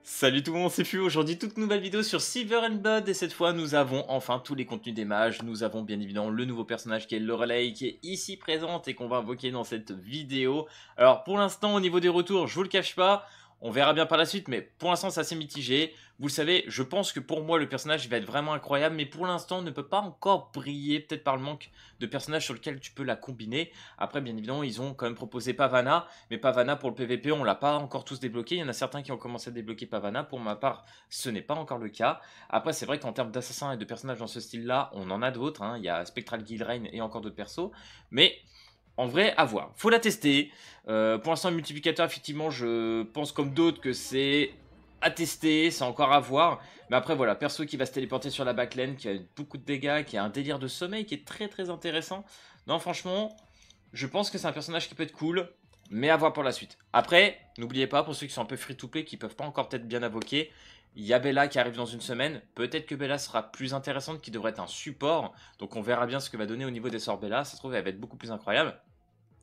Salut tout le monde, c'est Fu. Aujourd'hui, toute nouvelle vidéo sur Silver and Blood. Et cette fois, nous avons enfin tous les contenus des mages. Nous avons bien évidemment le nouveau personnage qui est Lorelei, qui est ici présente et qu'on va invoquer dans cette vidéo. Alors, pour l'instant, au niveau des retours, je vous le cache pas. On verra bien par la suite, mais pour l'instant, c'est assez mitigé. Vous le savez, je pense que pour moi, le personnage il va être vraiment incroyable. Mais pour l'instant, ne peut pas encore briller, peut-être par le manque de personnages sur lequel tu peux la combiner. Après, bien évidemment, ils ont quand même proposé Pavana. Mais Pavana pour le PVP, on l'a pas encore tous débloqué. Il y en a certains qui ont commencé à débloquer Pavana. Pour ma part, ce n'est pas encore le cas. Après, c'est vrai qu'en termes d'assassins et de personnages dans ce style-là, on en a d'autres. Hein. Il y a Spectral Gilrain et encore d'autres persos. Mais en vrai, à voir. Faut la tester. Pour l'instant, le multiplicateur, effectivement, je pense comme d'autres que c'est à tester, c'est encore à voir. Mais après, voilà, perso qui va se téléporter sur la backlane, qui a beaucoup de dégâts, qui a un délire de sommeil qui est très très intéressant. Non, franchement, je pense que c'est un personnage qui peut être cool, mais à voir pour la suite. Après, n'oubliez pas, pour ceux qui sont un peu free-to-play, qui peuvent pas encore peut-être bien invoquer, il y a Bella qui arrive dans une semaine. Peut-être que Bella sera plus intéressante, qui devrait être un support. Donc on verra bien ce que va donner au niveau des sorts Bella. Ça se trouve, elle va être beaucoup plus incroyable.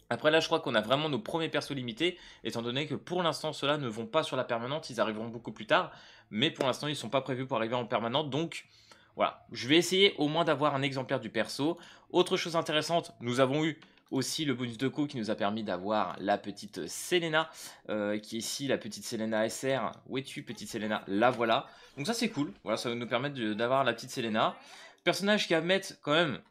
Après là, je crois qu'on a vraiment nos premiers persos limités, étant donné que pour l'instant, ceux-là ne vont pas sur la permanente, ils arriveront beaucoup plus tard. Mais pour l'instant, ils ne sont pas prévus pour arriver en permanente, donc voilà. Je vais essayer au moins d'avoir un exemplaire du perso. Autre chose intéressante, nous avons eu aussi le bonus de coup qui nous a permis d'avoir la petite Selena, qui est ici la petite Selena SR. Où es-tu, petite Selena? La voilà. Donc ça c'est cool, voilà, ça va nous permettre d'avoir la petite Selena. Personnage qui va mettre quand même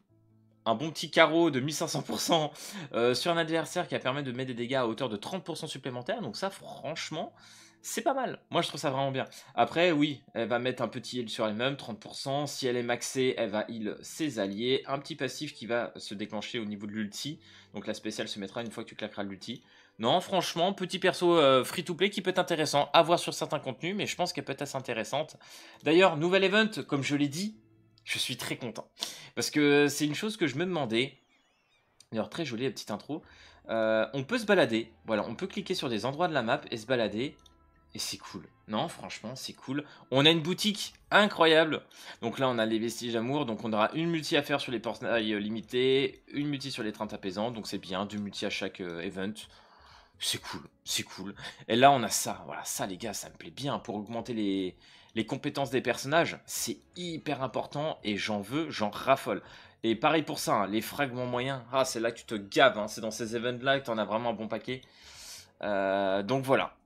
un bon petit carreau de 1500% sur un adversaire qui va permettre de mettre des dégâts à hauteur de 30% supplémentaires. Donc ça, franchement, c'est pas mal. Moi, je trouve ça vraiment bien. Après, oui, elle va mettre un petit heal sur elle-même, 30%. Si elle est maxée, elle va heal ses alliés. Un petit passif qui va se déclencher au niveau de l'ulti. Donc la spéciale se mettra une fois que tu claqueras l'ulti. Non, franchement, petit perso free-to-play qui peut être intéressant à voir sur certains contenus, mais je pense qu'elle peut être assez intéressante. D'ailleurs, nouvel event, comme je l'ai dit, je suis très content. Parce que c'est une chose que je me demandais. D'ailleurs, très jolie la petite intro. On peut se balader. Voilà, on peut cliquer sur des endroits de la map et se balader. Et c'est cool. Non, franchement, c'est cool. On a une boutique incroyable. Donc là, on a les vestiges d'amour. Donc on aura une multi à faire sur les portails limités. Une multi sur les trains apaisantes. Donc c'est bien. Deux multi à chaque event. C'est cool, c'est cool. Et là, on a ça. Voilà, ça, les gars, ça me plaît bien. Pour augmenter les compétences des personnages, c'est hyper important et j'en veux, j'en raffole. Et pareil pour ça, hein, les fragments moyens. Ah, c'est là que tu te gaves. Hein, c'est dans ces events-là que tu en as vraiment un bon paquet. Donc voilà.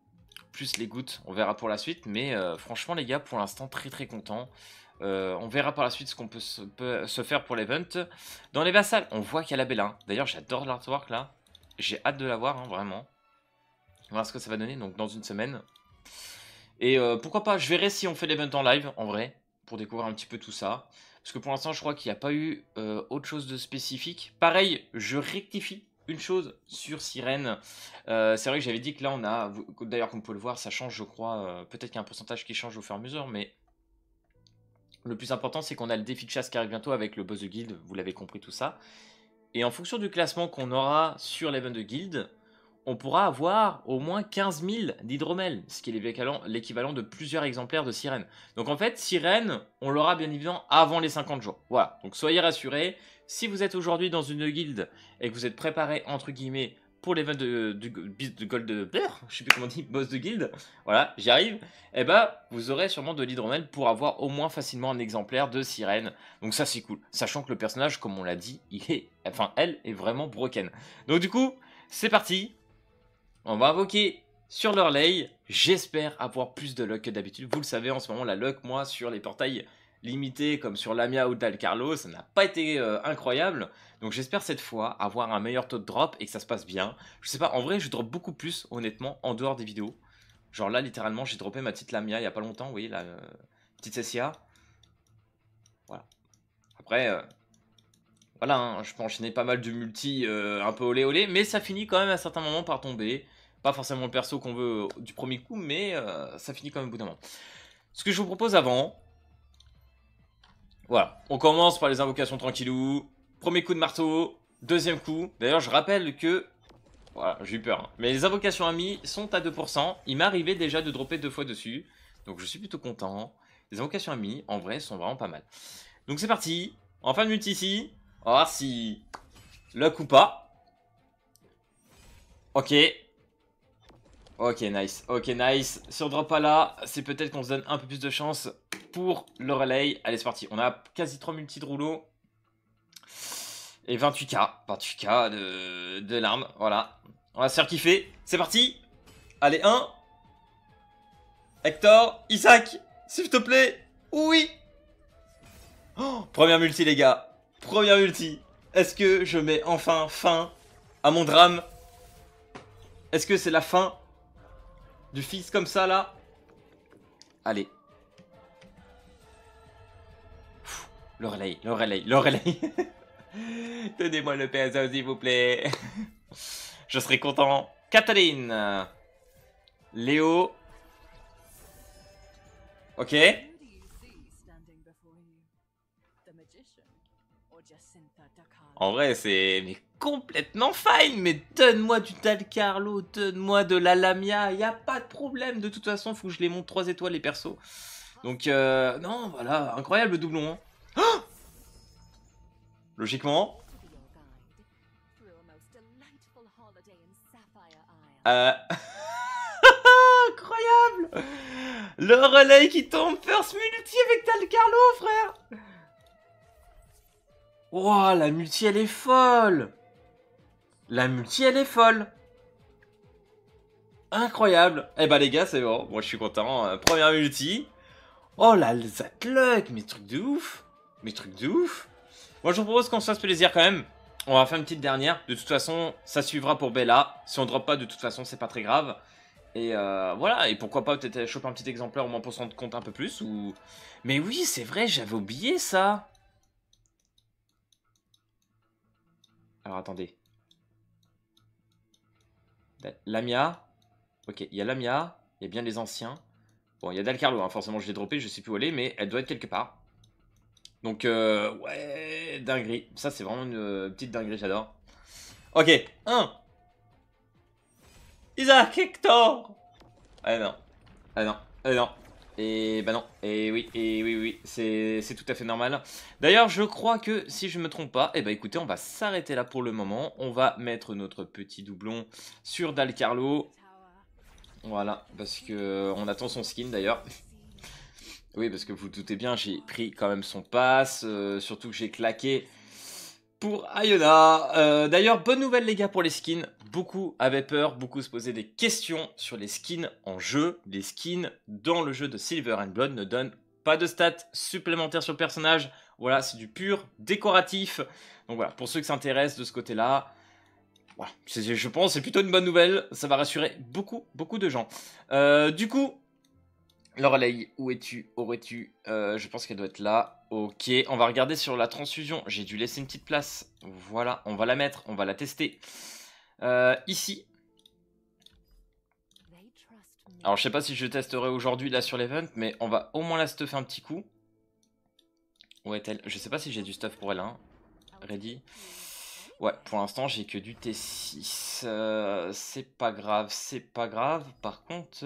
Plus les gouttes, on verra pour la suite. Mais franchement, les gars, pour l'instant, très très content. On verra par la suite ce qu'on peut se faire pour l'event. Dans les vassals, on voit qu'il y a la Bella. D'ailleurs, j'adore l'artwork là. J'ai hâte de la voir, hein, vraiment. On verra ce que ça va donner, donc dans une semaine. Et pourquoi pas, je verrai si on fait l'event en live, en vrai, pour découvrir un petit peu tout ça. Parce que pour l'instant, je crois qu'il n'y a pas eu autre chose de spécifique. Pareil, je rectifie une chose sur Sirène. C'est vrai que j'avais dit que là, on a... D'ailleurs, comme vous pouvez le voir, ça change, je crois. Peut-être qu'il y a un pourcentage qui change au fur et à mesure, mais... Le plus important, c'est qu'on a le défi de chasse qui arrive bientôt avec le boss de guild. Vous l'avez compris tout ça. Et en fonction du classement qu'on aura sur l'event de guild, on pourra avoir au moins 15 000 d'hydromel, ce qui est l'équivalent de plusieurs exemplaires de sirène. Donc en fait, sirène, on l'aura bien évidemment avant les 50 jours. Voilà, donc soyez rassurés, si vous êtes aujourd'hui dans une guilde et que vous êtes préparé, entre guillemets, pour l'event de Gold de Bear, je sais plus comment on dit, boss de guild, voilà, j'y arrive, et bah vous aurez sûrement de l'hydromel pour avoir au moins facilement un exemplaire de sirène. Donc ça c'est cool, sachant que le personnage, comme on l'a dit, elle est vraiment broken. Donc du coup, c'est parti. On va invoquer sur Lorelei. J'espère avoir plus de luck que d'habitude. Vous le savez, en ce moment, la luck, moi, sur les portails limités, comme sur Lamia ou Dalcarlo, ça n'a pas été incroyable. Donc j'espère cette fois avoir un meilleur taux de drop et que ça se passe bien. Je sais pas, en vrai, je drop beaucoup plus, honnêtement, en dehors des vidéos. Genre là, littéralement, j'ai droppé ma petite Lamia il y a pas longtemps, vous voyez, la petite SIA. Voilà. Après... voilà, hein, je peux enchaîner pas mal de multi un peu olé olé, mais ça finit quand même à certains moments par tomber. Pas forcément le perso qu'on veut du premier coup, mais ça finit quand même au bout d'un moment. Ce que je vous propose avant, voilà, on commence par les invocations tranquillou. Premier coup de marteau, deuxième coup. D'ailleurs, je rappelle que, voilà, j'ai eu peur, hein, mais les invocations amis sont à 2%. Il m'est arrivé déjà de dropper 2 fois dessus, donc je suis plutôt content. Les invocations amis, en vrai, sont vraiment pas mal. Donc c'est parti, en fin de multi ici. On va voir si luck ou pas. Ok. Ok, nice. Ok, nice. Si on drop pas là, c'est peut-être qu'on se donne un peu plus de chance pour le relay. Allez, c'est parti. On a quasi 3 multis de rouleau. Et 28k. 28k de larmes. Voilà. On va se faire kiffer. C'est parti. Allez, 1. Hector. Isaac. S'il te plaît. Oui. Oh, première multi, les gars. Première multi. Est-ce que je mets enfin fin à mon drame? Est-ce que c'est la fin du fils comme ça, là? Allez. Le relais, le relais, le relais. Donnez-moi le PSA, s'il vous plaît. Je serai content. Catherine. Léo. Ok. En vrai, c'est mais complètement fine. Mais donne-moi du Dalcarlo, donne-moi de la Lamia. Y a pas de problème. De toute façon, faut que je les monte 3 étoiles, les persos. Donc, non, voilà. Incroyable le doublon. Hein. Oh, logiquement. Incroyable. Le relais qui tombe first multi avec Dalcarlo, frère. Wow, la multi, elle est folle. La multi, elle est folle. Incroyable. Eh bah les gars, c'est bon. Moi, je suis content. Première multi. Oh là, that luck. Mais trucs de ouf. Mais trucs de ouf. Moi, je vous propose qu'on se fasse plaisir quand même. On va faire une petite dernière. De toute façon, ça suivra pour Bella. Si on drop pas, de toute façon, c'est pas très grave. Et voilà. Et pourquoi pas peut-être choper un petit exemplaire au moins pour s'en rendre compte un peu plus. Ou... Mais oui, c'est vrai, j'avais oublié ça. Alors, attendez. Lamia. Ok, il y a Lamia. Il y a bien les anciens. Bon, il y a Dalcarlo, hein. Forcément, je l'ai droppé. Je sais plus où elle est, mais elle doit être quelque part. Donc, ouais, dinguerie. Ça, c'est vraiment une petite dinguerie, j'adore. Ok, 1. Isaac Hector. Ah non. Ah non. Ah non. Et bah non. Et oui, oui. C'est tout à fait normal. D'ailleurs, je crois que, si je me trompe pas, eh bah écoutez, on va s'arrêter là pour le moment. On va mettre notre petit doublon sur Dalcarlo. Voilà, parce que on attend son skin d'ailleurs. Oui, parce que vous doutez bien, j'ai pris quand même son pass, surtout que j'ai claqué pour Iona. D'ailleurs, bonne nouvelle les gars pour les skins. Beaucoup avaient peur, beaucoup se posaient des questions sur les skins en jeu. Les skins dans le jeu de Silver and Blood ne donnent pas de stats supplémentaires sur le personnage. Voilà, c'est du pur décoratif. Donc voilà, pour ceux qui s'intéressent de ce côté-là, voilà, je pense c'est plutôt une bonne nouvelle. Ça va rassurer beaucoup de gens. Du coup... Lorelei, où es-tu? Aurais-tu? Je pense qu'elle doit être là. Ok, on va regarder sur la transfusion. J'ai dû laisser une petite place. Voilà, on va la mettre, on va la tester. Ici. Alors, je sais pas si je testerai aujourd'hui là sur l'event, mais on va au moins la stuffer un petit coup. Où est-elle? Je sais pas si j'ai du stuff pour elle. Hein. Ready? Ouais, pour l'instant, j'ai que du T6. C'est pas grave, c'est pas grave. Par contre...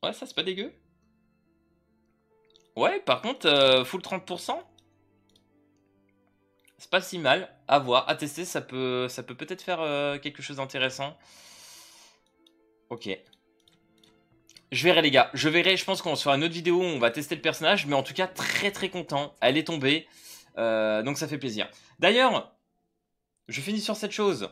Ouais, ça c'est pas dégueu. Ouais, par contre, full 30%, c'est pas si mal. À voir, à tester, ça peut peut-être faire quelque chose d'intéressant. Ok. Je verrai les gars, je verrai, je pense qu'on se fera une autre vidéo où on va tester le personnage, mais en tout cas très content, elle est tombée, donc ça fait plaisir. D'ailleurs, je finis sur cette chose.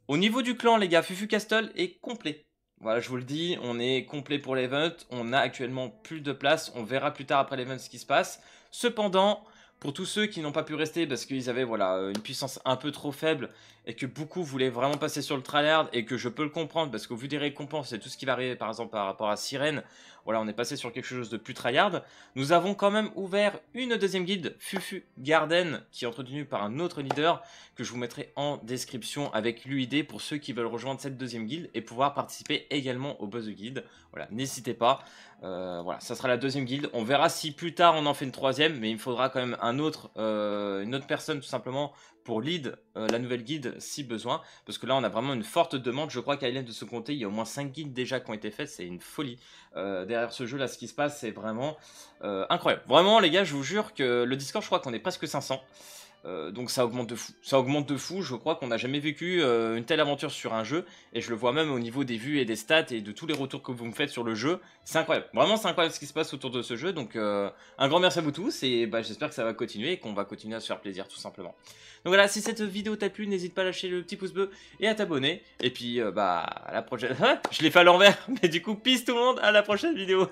Au niveau du clan les gars, Fufu Castle est complet. Voilà, je vous le dis, on est complet pour l'event, on a actuellement plus de place, on verra plus tard après l'event ce qui se passe. Cependant, pour tous ceux qui n'ont pas pu rester parce qu'ils avaient voilà, une puissance un peu trop faible et que beaucoup voulaient vraiment passer sur le tryhard et que je peux le comprendre parce qu'au vu des récompenses et tout ce qui va arriver par exemple par rapport à Sirène, voilà, on est passé sur quelque chose de plus tryhard. Nous avons quand même ouvert une deuxième guilde, Fufu Garden, qui est entretenue par un autre leader que je vous mettrai en description avec l'UID pour ceux qui veulent rejoindre cette deuxième guilde et pouvoir participer également au buzz de guilde. Voilà, n'hésitez pas. Voilà, ça sera la deuxième guilde. On verra si plus tard on en fait une troisième, mais il me faudra quand même une autre personne tout simplement pour lead la nouvelle guilde si besoin. Parce que là on a vraiment une forte demande. Je crois qu'à Island de ce côté, il y a au moins 5 guildes déjà qui ont été faites. C'est une folie. Derrière ce jeu là, ce qui se passe, c'est vraiment incroyable. Vraiment les gars, je vous jure que le Discord, je crois qu'on est presque 500. Donc ça augmente de fou. Ça augmente de fou, je crois qu'on n'a jamais vécu une telle aventure sur un jeu. Et je le vois même au niveau des vues et des stats et de tous les retours que vous me faites sur le jeu. C'est incroyable. Vraiment, c'est incroyable ce qui se passe autour de ce jeu. Donc un grand merci à vous tous. Et bah, j'espère que ça va continuer et qu'on va continuer à se faire plaisir tout simplement. Donc voilà, si cette vidéo t'a plu, n'hésite pas à lâcher le petit pouce bleu et à t'abonner. Et puis bah à la prochaine. Je l'ai fait à l'envers. Mais du coup, peace tout le monde, à la prochaine vidéo.